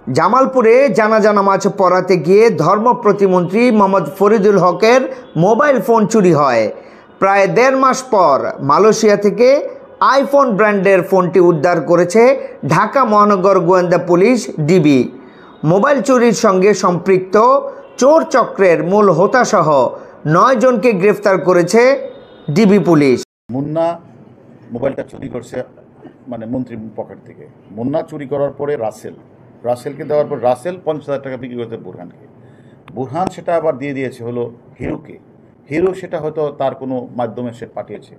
জামালপুরে জানাজা নামাজ পড়াতে গিয়ে ধর্ম প্রতিমন্ত্রী মোহাম্মদ ফরিদুল হকের মোবাইল ফোন চুরি হয়। প্রায় ১.৫ মাস পর মালয়েশিয়া থেকে আইফোন ব্র্যান্ডের ফোনটি উদ্ধার করেছে ঢাকা মহানগর গোয়েন্দা পুলিশ ডিবি। মোবাইল চুরির সঙ্গে সম্পৃক্ত চোর চক্রের মূল হোতাসহ ৯ জনকে গ্রেফতার করেছে ডিবি পুলিশ। মুন্না মোবাইলটা চুরি করছে মন্ত্রীর পকেট থেকে। মুন্না চুরি করার পরে রাসেলকে দেওয়ার পর রাসেল ৫০,০০০ টাকা বিক্রি করতে বুরহানকে। বুরহান সেটা আবার দিয়ে দিয়েছে হলো হিরোকে। হিরো সেটা হয়তো তার কোনো মাধ্যমে সে পাঠিয়েছে।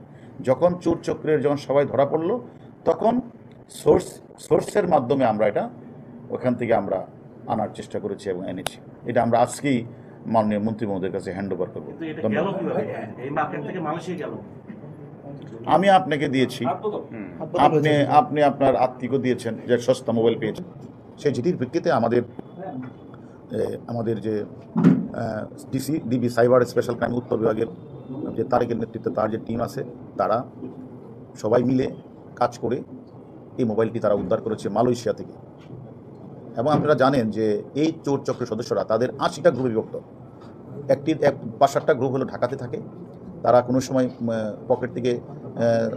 যখন চোর চক্রের যখন সবাই ধরা পড়লো তখন সোর্সের মাধ্যমে আমরা এটা ওখান থেকে আমরা আনার চেষ্টা করেছি এবং এনেছি। এটা আমরা আজকেই মাননীয় মন্ত্রী মহোদয়ের কাছে হ্যান্ড ওভার করবো। আমি আপনাকে দিয়েছি, আপনি আপনার আত্মীয়কে দিয়েছেন যে সস্তা মোবাইল পেয়েছেন। সেই চিঠির ভিত্তিতে আমাদের যে ডিবি সাইবার স্পেশাল ক্রাইম উত্তর বিভাগের যে তারেকের নেতৃত্বে তার যে টিম আছে তারা সবাই মিলে কাজ করে এই মোবাইলটি তারা উদ্ধার করেছে মালয়েশিয়া থেকে। এবং আপনারা জানেন যে এই চোর চক্রের সদস্যরা তাদের ৮০টা গ্রুপে বিভক্ত। ৫-৭টা গ্রুপ হলো ঢাকাতে থাকে। তারা কোনো সময় পকেট থেকে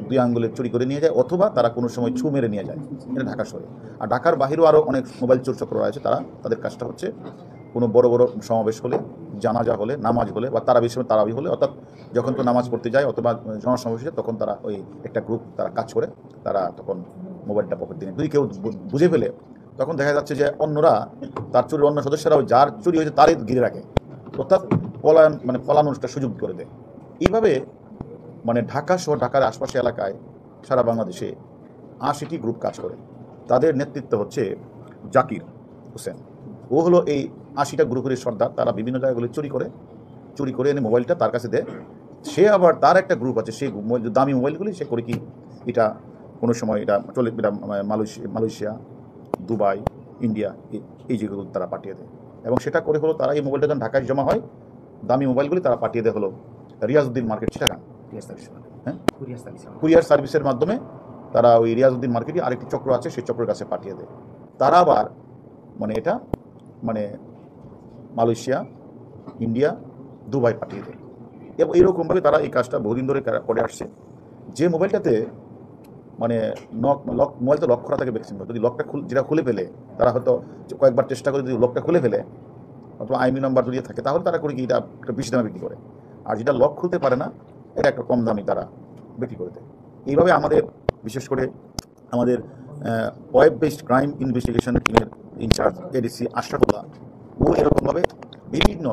২ আঙ্গুলে চুরি করে নিয়ে যায়, অথবা তারা কোনো সময় ছু মেরে নিয়ে যায়। এটা ঢাকা শহরে। আর ঢাকার বাহিরেও আরও অনেক মোবাইল চোর চক্র রয়েছে। তাদের কাজটা হচ্ছে কোনো বড় বড় সমাবেশ হলে, জানাজা হলে, নামাজ হলে বা তারাবি হলে, অর্থাৎ যখন তো নামাজ পড়তে যায় অথবা জনসমাবেশ হয় তখন তারা ওই একটা গ্রুপ তারা কাজ করে, তারা তখন মোবাইলটা পকেট দিয়ে যদি কেউ বুঝে ফেলে তখন দেখা যাচ্ছে যে অন্যরা তার চুরির অন্য সদস্যরাও যার চুরি হয়েছে তারই ঘিরে রাখে, অর্থাৎ পলানোর একটা সুযোগ করে দেয়। এইভাবে ঢাকা সহ ঢাকার আশপাশে এলাকায় সারা বাংলাদেশে ৮০টি গ্রুপ কাজ করে। তাদের নেতৃত্ব হচ্ছে জাকির হোসেন। ও হলো এই ৮০টা গ্রুপের সর্দার। তারা বিভিন্ন জায়গাগুলো চুরি করে এনে মোবাইলটা তার কাছে দেয়। সে আবার তার একটা গ্রুপ আছে, সেই দামি মোবাইলগুলি সে করে কি এটা কোনো সময় এটা মালয়েশিয়া, দুবাই, ইন্ডিয়া এই যেগুলো তারা পাঠিয়ে দেয়। এবং সেটা করে হলো তারা এই মোবাইলটা যখন ঢাকায় জমা হয়, দামি মোবাইলগুলি তারা পাঠিয়ে দেয় হলো রিয়াজউদ্দিন মার্কেট, চিটাগাং কুরিয়ার সার্ভিসের মাধ্যমে তারা ওই রিয়াজউদ্দিন মার্কেটে আরেকটি চক্র আছে, সেই চক্রের কাছে পাঠিয়ে দেয়। তারা আবার এটা মালয়েশিয়া, ইন্ডিয়া, দুবাই পাঠিয়ে দেয়। এবং এইরকমভাবে তারা এই কাজটা বহুদিন ধরে করে আসছে। যে মোবাইলটাতে মোবাইল তো লক করা থাকে ম্যাক্সিমাম, যদি লকটা যেটা খুলে ফেলে তারা হয়তো কয়েকবার চেষ্টা করে যদি লকটা খুলে ফেলে অথবা আইমি নাম্বার যদি থাকে তাহলে তারা করে কি এটা একটা বেশি দামে বিক্রি করে। আর যেটা লক খুলতে পারে না এটা একটা কম দামি তারা বিক্রি করে দেয়। এইভাবে আমাদের বিশেষ করে আমাদের ওয়েব বেসড ক্রাইম ইনভেস্টিগেশন টিমের ইনচার্জ এডিসি আশরাফুল্লাহ ও এরকমভাবে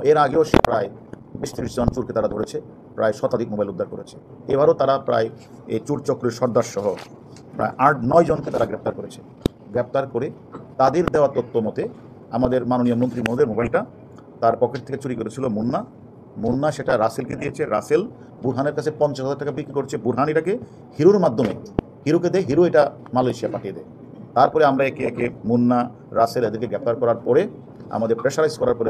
এর আগেও সে প্রায় ২০-৩০ জন চোরকে তারা ধরেছে, প্রায় শতাধিক মোবাইল উদ্ধার করেছে। এবারও তারা প্রায় এই চোর চক্রের সর্দার সহ প্রায় ৮-৯ জনকে তারা গ্রেপ্তার করেছে। গ্রেপ্তার করে তাদের দেওয়া তথ্য মতে আমাদের মাননীয় মন্ত্রী মহোদয়ের মোবাইলটা তার পকেট থেকে চুরি করেছিল মুন্না সেটা রাসেলকে দিয়েছে। রাসেল বুরহানের কাছে ৫০,০০০ টাকা বিক্রি করছে। বুরহান এটাকে হিরোর মাধ্যমে হিরোকে দেয়, হিরো এটা মালয়েশিয়া পাঠিয়ে দেয়। তারপরে আমরা একে একে মুন্না, রাসেল এদেরকে গ্রেপ্তার করার পরে আমাদের প্রেশারাইজ করার পরে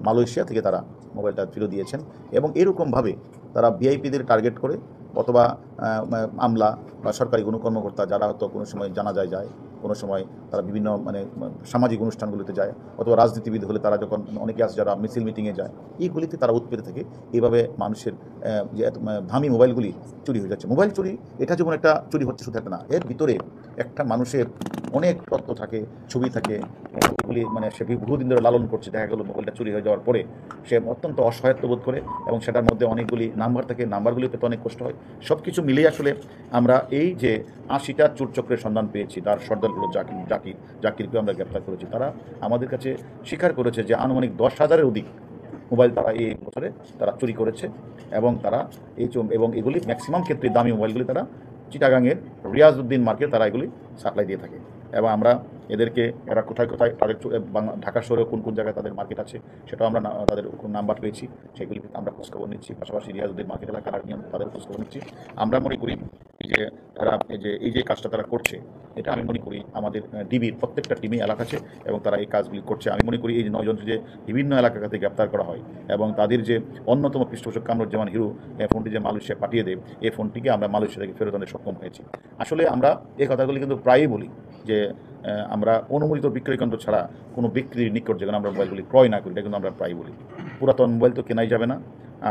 মালয়েশিয়া থেকে তারা মোবাইলটা ফিরে দিয়েছেন। এবং এরকমভাবে তারা ভিআইপিদের টার্গেট করে অথবা আমলা বা সরকারি কোনো কর্মকর্তা যারা হয়তো কোনো সময় জানাজায় যায়, কোনো সময় তারা বিভিন্ন সামাজিক অনুষ্ঠানগুলিতে যায়, অথবা রাজনীতিবিদ হলে তারা যখন অনেকে আছে যারা মিছিল মিটিংয়ে যায়, এইগুলিতে তারা উৎপেতে থাকে। এইভাবে মানুষের যে দামি মোবাইলগুলি চুরি হয়ে যাচ্ছে। মোবাইল চুরি এটা যেমন একটা চুরি হচ্ছে শুধু একটা না, এর ভিতরে একটা মানুষের অনেক তথ্য থাকে, ছবি থাকে, এগুলি সে বহুদিন ধরে লালন করছে। দেখা গেল মোবাইলটা চুরি হয়ে যাওয়ার পরে সে অত্যন্ত অসহায়ত্ব বোধ করে এবং সেটার মধ্যে অনেকগুলি নাম্বার থাকে, নাম্বারগুলি পেতে অনেক কষ্ট হয়। সব কিছু মিলিয়ে আসলে আমরা এই যে ৮০টা চোর চক্রের সন্ধান পেয়েছি, তার সর্দারগুলো জাকিরকে আমরা গ্রেপ্তার করেছি। তারা আমাদের কাছে স্বীকার করেছে যে আনুমানিক ১০,০০০-এর অধিক মোবাইল তারা এই বছরে তারা চুরি করেছে। এবং তারা এবং এগুলি ম্যাক্সিমাম ক্ষেত্রে দামি মোবাইলগুলি তারা চিটাগাংয়ের রিয়াজউদ্দিন মার্কেট তারা এগুলি সাপ্লাই দিয়ে থাকে। এবং আমরা এদেরকে এরা কোথায় তাদের ঢাকা শহরে কোন কোন জায়গায় তাদের মার্কেট আছে সেটাও আমরা তাদের নাম্বার পেয়েছি, সেগুলি আমরা খোঁজখবর নিচ্ছি। পাশাপাশি রিয়াজউদ্দিন মার্কেট এলাকার নিয়ম তাদের খোঁজখবর নিচ্ছি। আমরা মনে করি যে তারা এই যে কাজটা তারা করছে, এটা আমি মনে করি আমাদের ডিবির প্রত্যেকটা টিমে এলাকা আছে এবং তারা এই কাজগুলি করছে। আমি মনে করি এই যে 9 জনকে যে বিভিন্ন এলাকা থেকে গ্রেপ্তার করা হয় এবং তাদের যে অন্যতম পৃষ্ঠপোষক কামরুজ্জামান হিরু ফোনটি যে মালয়েশিয়া পাঠিয়ে দেয়, এই ফোনটিকে আমরা মালয়েশিয়া থেকে ফেরত আনতে সক্ষম হয়েছি। আসলে আমরা এই কথাগুলি কিন্তু প্রায়ই বলি যে আমরা অনুমোদিত বিক্রয় কেন্দ্র ছাড়া কোনো বিক্রির নিকট যেখানে আমরা মোবাইলগুলি ক্রয় না করি, এটা কিন্তু আমরা প্রায়ই বলি। পুরাতন মোবাইল তো কেনাই যাবে না।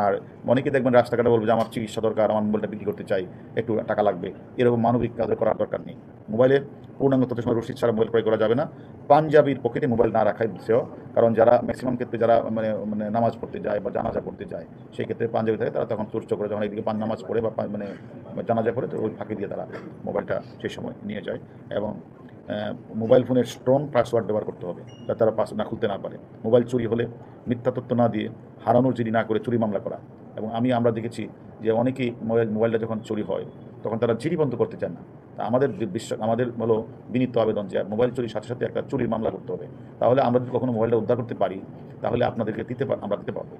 আর অনেকে দেখবেন রাস্তাঘাটে বলবে যে আমার চিকিৎসা দরকার, আমার মোবাইলটা বিক্রি করতে চাই, একটু টাকা লাগবে, এরকম মানবিক কাজ করার দরকার নেই। মোবাইলের পূর্ণাঙ্গ তথ্য সময় রসিদ ছাড়া মোবাইল ক্রয় করা যাবে না। পাঞ্জাবির পকেটে মোবাইল না রাখাই সেও, কারণ যারা ম্যাক্সিমাম ক্ষেত্রে যারা মানে মানে নামাজ পড়তে যায় বা জানাজা পড়তে যায়, সেই ক্ষেত্রে পাঞ্জাবি থাকে, তারা তখন চুরচ করে যখন এইদিকে নামাজ পড়ে বা মানে জানাজা পড়ে, তো ওই ফাঁকি দিয়ে তারা মোবাইলটা সেই সময় নিয়ে যায়। এবং মোবাইল ফোনের স্ট্রং পাসওয়ার্ড ব্যবহার করতে হবে যাতে তারা পাস না খুলতে না পারে। মোবাইল চুরি হলে মিথ্যা তথ্য না দিয়ে হারানোর জিডি না করে চুরি মামলা করা। এবং আমরা দেখেছি যে অনেকেই মোবাইলটা যখন চুরি হয় তখন তারা জিডি বন্ধ করতে চান না। তা আমাদের হলো বিনীত আবেদন যে মোবাইল চুরির সাথে সাথে একটা চুরির মামলা করতে হবে। তাহলে আমরা যদি কখনো মোবাইলটা উদ্ধার করতে পারি তাহলে আপনাদেরকে আমরা দিতে পারবো।